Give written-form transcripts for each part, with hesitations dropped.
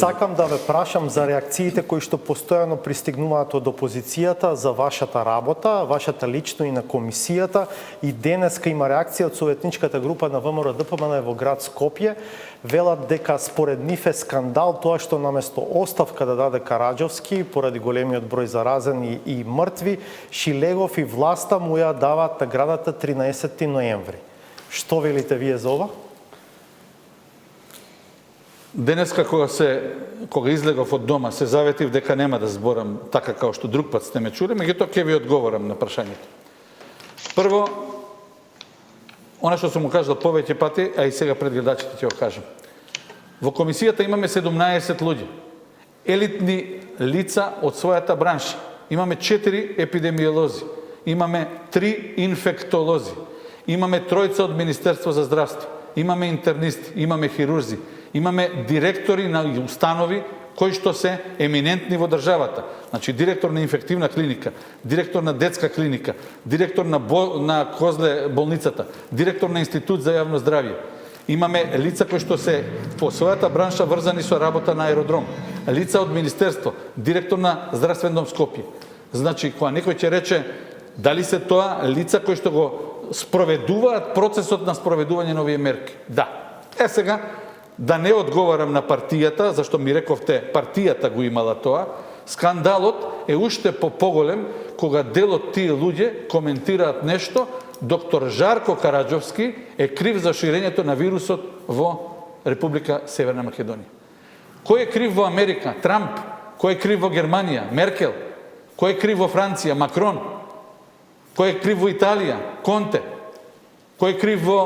Сакам да ве прашам за реакциите кои што постојано пристигнуваат од опозицијата за вашата работа, вашата лично и на комисијата. И денеска има реакција од советничката група на ВМРО-ДПМН во град Скопје. Велат дека според нив е скандал тоа што наместо оставка да даде Караџовски поради големиот број заразени и мртви, Шилегов и власта му ја даваат наградата 13 ноември. Што велите вие за ова? Денеска кога излегов од дома, се заветив дека нема да зборам така како што друг пат сте ме чули, меѓутоа ќе ви одговорам на прашањето. Прво, она што сум му кажал повеќе пати, а и сега пред гледачите ќе го кажам. Во комисијата имаме 17 луѓе, елитни лица од својата бранша. Имаме 4 епидемиолози, имаме 3 инфектолози, имаме 3 од Министерство за здравство, имаме интернисти, имаме хирурзи, имаме директори на установи кои што се еминентни во државата. Значи, директор на инфективна клиника, директор на детска клиника, директор на Козле болницата, директор на Институт за јавно здравје. Имаме лица кои што се по својата бранша врзани со работа на аеродром, лица од Министерство, директор на Здравствен дом Скопје. Значи, кога некој ќе рече дали се тоа лица кои што го спроведуваат процесот на спроведување на овие мерки. Да. Сега, да не одговарам на партијата, зашто ми рековте партијата го имала тоа, скандалот е уште поголем кога дел од тие луѓе коментираат нешто, доктор Жарко Караџовски е крив за ширењето на вирусот во Република Северна Македонија. Кој е крив во Америка? Трамп. Кој е крив во Германија? Меркел. Кој е крив во Франција? Макрон. Кој е крив во Италија? Конте. Кој е крив во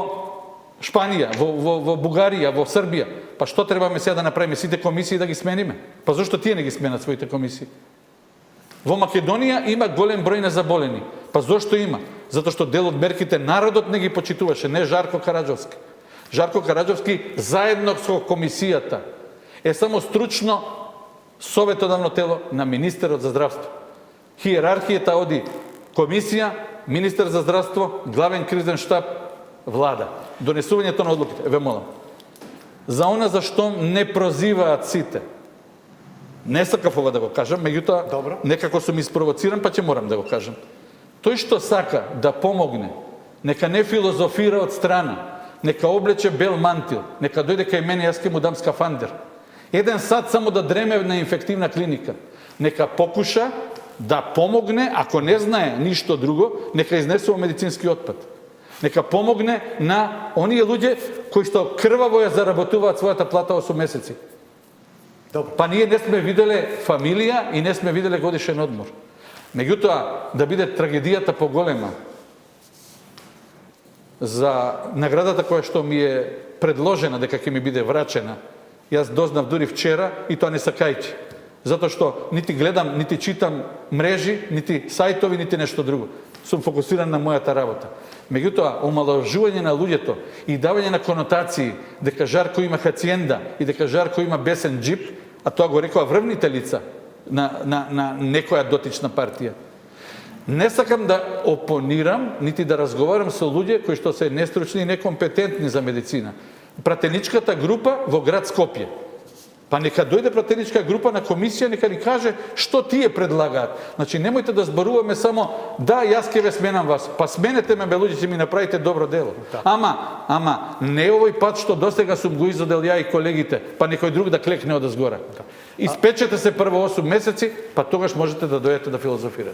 Шпанија, во Бугарија, во Србија? Па што требаме сега да направиме сите комисии да ги смениме? Па зошто тие не ги сменат своите комисии? Во Македонија има голем број на заболени. Па зошто има? Затоа што дел од мерките народот не ги почитуваше, не Жарко Караџовски. Жарко Караџовски заедно со комисијата е само стручно советодавно тело на министерот за здравство. Хиерархијата оди комисија, министер за здравство, главен кризен штаб, влада. Донесувањето на одлуките. Ве молам. За она за што не прозиваат сите. Не сакав ова да го кажам, меѓутоа некако сум испровоциран, па ќе морам да го кажам. Тој што сака да помогне, нека не филозофира од страна, нека облече бел мантил, нека дојде кај мене, јас ќе му дам скафандер. 1 сат само да дреме на инфективна клиника. Нека покуша да помогне, ако не знае ништо друго, нека изнесува медицински отпад. Нека помогне на оние луѓе кои што крваво ја заработуваат својата плата 8 месеци. Па ние не сме виделе фамилија и не сме виделе годишен одмор. Меѓутоа, да биде трагедијата поголема за наградата која што ми е предложена дека ќе ми биде врачена, јас дознав дури вчера и тоа не сакајќи. Затоа што нити гледам, нити читам мрежи, нити сајтови, нити нешто друго. Сум фокусиран на мојата работа. Меѓутоа, омаловажување на луѓето и давање на конотации дека Жарко има хациенда и дека Жарко има бесен джип, а тоа го рекоа врвните лица на некоја дотична партија. Не сакам да опонирам, нити да разговарам со луѓе кои што се нестручни и некомпетентни за медицина. Пратеничката група во град Скопје. Па нека дојде пратеничка група на комисија, нека ни каже што тие предлагаат. Значи, немојте да зборуваме само да, јас ќе ве сменам вас. Па сменете ме, бе луѓе, ќе ми направите добро дело. Ама, не овој пат што досега сум го изодел ја и колегите, па некој друг да клекне од згора. Испечете се прво 8 месеци, па тогаш можете да дојдете да филозофирате.